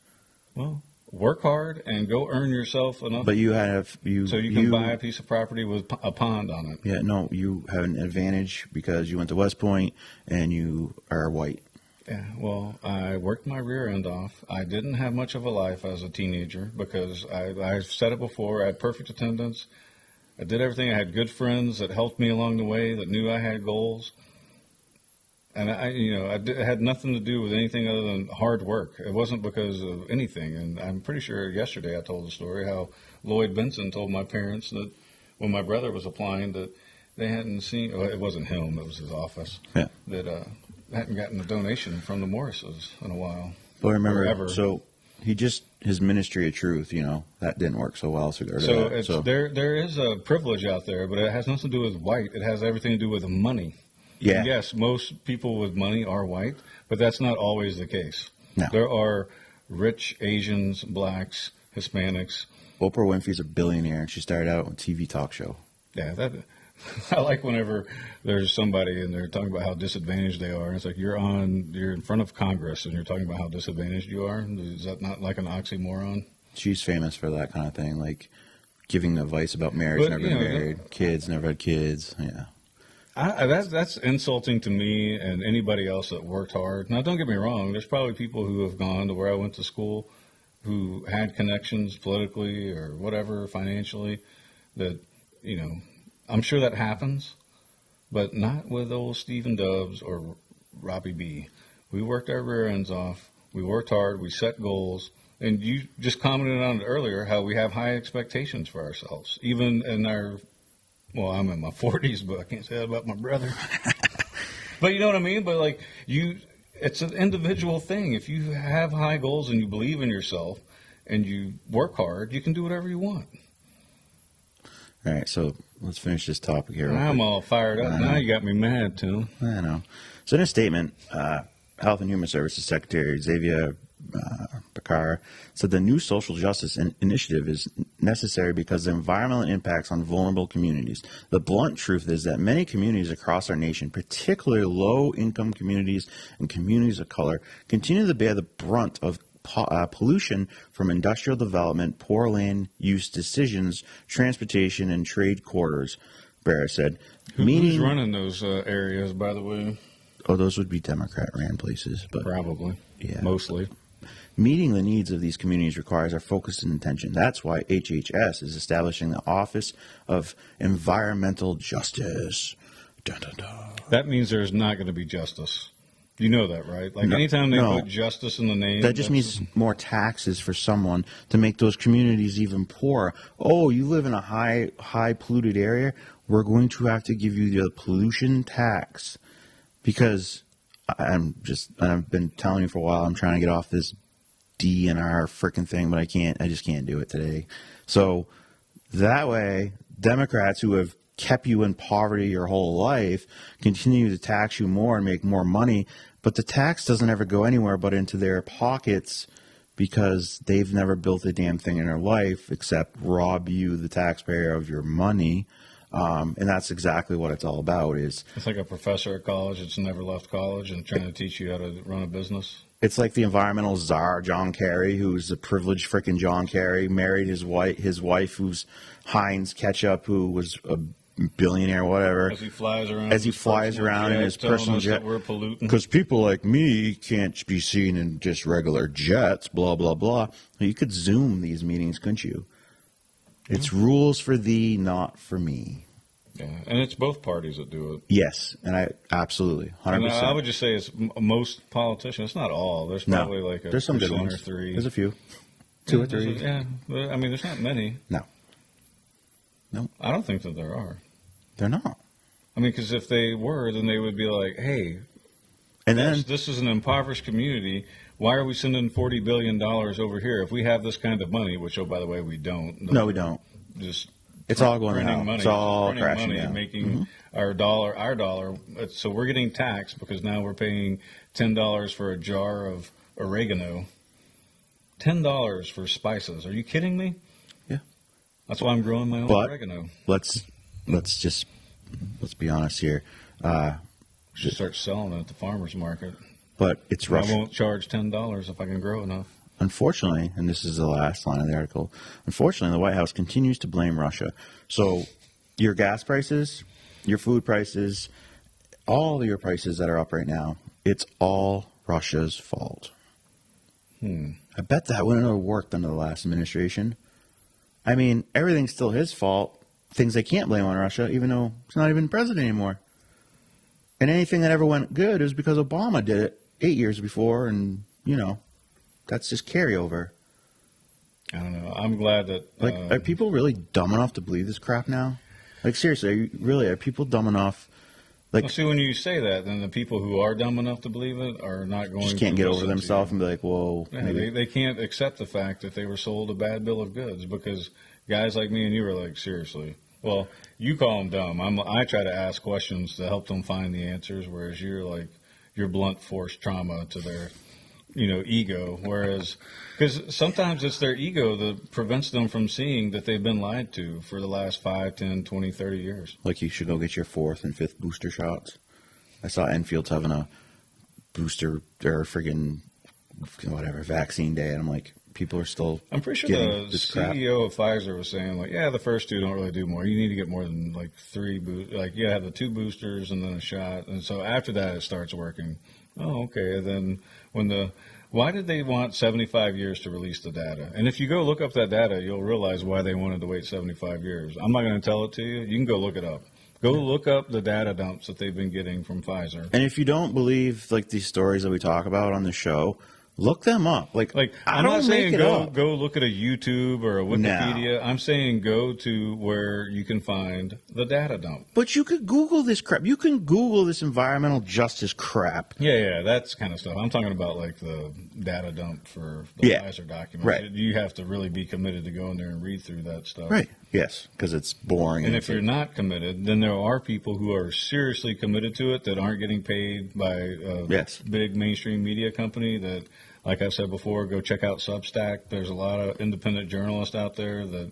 Well, work hard and go earn yourself enough But you have so you can buy a piece of property with a pond on it. Yeah, no, you have an advantage because you went to West Point and you are white. Yeah, well, I worked my rear end off. I didn't have much of a life as a teenager because I've said it before. I had perfect attendance. I did everything. I had good friends that helped me along the way that knew I had goals. And it had nothing to do with anything other than hard work. It wasn't because of anything. And I'm pretty sure yesterday I told the story how Lloyd Benson told my parents that when my brother was applying that they hadn't seen, well, it wasn't him, it was his office, Yeah. that hadn't gotten a donation from the Morrises in a while. But remember, Forever. so his ministry of truth, that didn't work so well. So, we got rid So of that. it's, there is a privilege out there, but it has nothing to do with white. It has everything to do with money. Yeah. Yes, most people with money are white, but that's not always the case. No. There are rich Asians, blacks, Hispanics. Oprah Winfrey's a billionaire, and she started out on a TV talk show. Yeah, that I like whenever there's somebody and they're talking about how disadvantaged they are. It's like you're in front of Congress and you're talking about how disadvantaged you are. Is that not like an oxymoron? She's famous for that kind of thing, like giving advice about marriage, But, never been married, kids, never had kids. Yeah. That's insulting to me and anybody else that worked hard. Now, don't get me wrong. There's probably people who have gone to where I went to school who had connections politically or whatever, financially, that, I'm sure that happens, but not with old Stephen Dubs or Robbie B. We worked our rear ends off. We worked hard. We set goals. And you just commented on it earlier how we have high expectations for ourselves, even in our. Well, I'm in my 40s, but I can't say that about my brother. But you know what I mean? But like it's an individual thing. If you have high goals and you believe in yourself and you work hard, you can do whatever you want. All right, so let's finish this topic here. I'm all fired up. Now you got me mad, Tim. I know. So in a statement, Health and Human Services Secretary Xavier Becerra said the new social justice initiative is necessary because of the environmental impacts on vulnerable communities. The blunt truth is that many communities across our nation, particularly low-income communities and communities of color, continue to bear the brunt of pollution from industrial development, poor land use decisions, transportation, and trade corridors, Becerra said. Who's running those areas, by the way? Oh, those would be Democrat-ran places. But Probably. Yeah. Mostly. Meeting the needs of these communities requires our focus and attention. That's why HHS is establishing the Office of Environmental Justice. Dun, dun, dun. That means there's not going to be justice. You know that, right? Like anytime they put justice in the name. That just means more taxes for someone to make those communities even poorer. Oh, you live in a high polluted area? We're going to have to give you the pollution tax. Because I've been telling you for a while, I'm trying to get off this DNR frickin' thing, but I just can't do it today. So that way, Democrats who have kept you in poverty your whole life continue to tax you more and make more money, but the tax doesn't ever go anywhere but into their pockets because they've never built a damn thing in their life except rob you, the taxpayer, of your money. And that's exactly what it's all about. It's like a professor at college that's never left college and trying to teach you how to run a business. It's like the environmental czar, John Kerry, who's a privileged frickin' John Kerry, married his wife, who's Heinz Ketchup, who was a billionaire, whatever. As he flies around in his personal jet. We're polluting. Because people like me can't be seen in just regular jets, blah, blah, blah. You could Zoom these meetings, couldn't you? It's rules for thee, not for me. Yeah, and it's both parties that do it. Yes, and I absolutely 100%. And I would just say it's most politicians. It's not all. There's probably like there's some good percent ones. or three. There's a few, two or three. Yeah, I mean, there's not many. No. I don't think that there are. They're not. I mean, because if they were, then they would be like, hey, and then this is an impoverished community. Why are we sending $40 billion over here if we have this kind of money? Which, oh, by the way, we don't. No, we don't. Just it's all going printing out. Money, it's all crashing money, down. Making our dollar. So we're getting taxed because now we're paying $10 for a jar of oregano. $10 for spices. Are you kidding me? Yeah. That's why I'm growing my own oregano. Let's be honest here. Should start selling it at the farmer's market. But it's Russia. I won't charge $10 if I can grow enough. Unfortunately, and this is the last line of the article, unfortunately, the White House continues to blame Russia. So your gas prices, your food prices, all of your prices that are up right now, it's all Russia's fault. I bet that wouldn't have worked under the last administration. I mean, everything's still his fault. Things they can't blame on Russia, even though he's not even president anymore. And anything that ever went good is because Obama did it 8 years before, and, that's just carryover. I don't know. I'm glad that... are people really dumb enough to believe this crap now? Like, seriously, are people dumb enough? Like, well, see, when you say that, then the people who are dumb enough to believe it are not going to... Just can't get over themselves and be like, whoa. Yeah, they can't accept the fact that they were sold a bad bill of goods because guys like me and you are like, seriously. Well, you call them dumb. I try to ask questions to help them find the answers, whereas you're blunt force trauma to their... ego, whereas, because sometimes it's their ego that prevents them from seeing that they've been lied to for the last 5, 10, 20, 30 years. Like you should go get your 4th and 5th booster shots. I saw Enfield's having a booster or friggin' whatever vaccine day, and I'm like, people are still. I'm pretty sure the crap. CEO of Pfizer was saying like, yeah, the first 2 don't really do more. You need to get more than like 3 like you have the 2 boosters and then a shot, and so after that it starts working. Oh, okay. And then why did they want 75 years to release the data? And if you go look up that data, you'll realize why they wanted to wait 75 years. I'm not going to tell it to you. You can go look it up. Go look up the data dumps that they've been getting from Pfizer. And if you don't believe like these stories that we talk about on the show, Look them up. Like I I'm don't not saying make it up. go look at a YouTube or a Wikipedia. I'm saying go to where you can find the data dump. But you could Google this crap. You can Google this environmental justice crap. Yeah, that's kind of stuff. I'm talking about like the data dump for the Yeah, Pfizer documents. right. You have to really be committed to go in there and read through that stuff. Right. Yes, because it's boring. And it's if you're not committed, then there are people who are seriously committed to it that aren't getting paid by a Yes. big mainstream media company that, like I've said before, go check out Substack. There's a lot of independent journalists out there that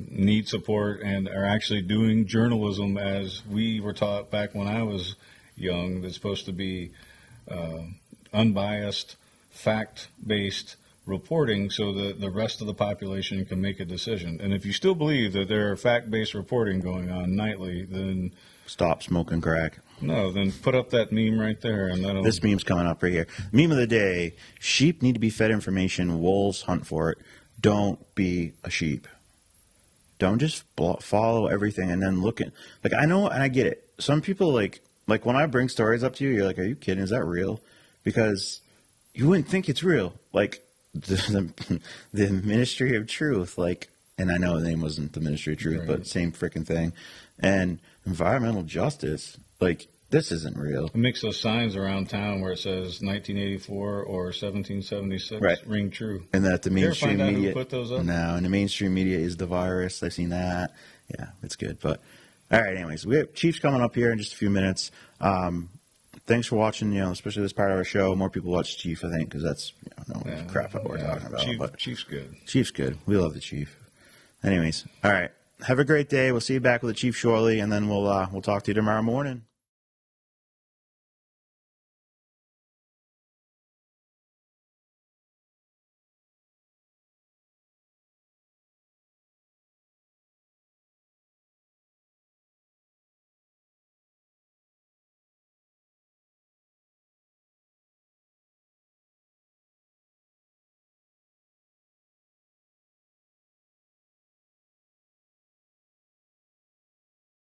need support and are actually doing journalism as we were taught back when I was young. That's supposed to be unbiased, fact-based reporting so that the rest of the population can make a decision. And if you still believe that there are fact-based reporting going on nightly, then Stop smoking crack. no, then put up that meme right there, and that'll. This meme's coming up right here. Meme of the day: sheep need to be fed information. Wolves hunt for it. Don't be a sheep. Don't just follow everything and then look at. Like I know and I get it. Some people like when I bring stories up to you, you're like, "Are you kidding? Is that real?" Because you wouldn't think it's real. Like the Ministry of Truth, like, and I know the name wasn't the Ministry of Truth, Right. but same freaking thing. And environmental justice, like, this isn't real. It makes those signs around town where it says 1984 or 1776 Right. ring true. And that the You ever mainstream find out who media put those up? No, and the mainstream media is the virus. I've seen that. Yeah, it's good. But all right, anyways, we have Chiefs coming up here in just a few minutes. Thanks for watching. Especially this part of our show. More people watch Chief, I think, because that's no crap what we're talking about. But Chief's good. Chief's good. We love the Chief. Anyways, all right. Have a great day. We'll see you back with the Chief shortly, and then we'll talk to you tomorrow morning.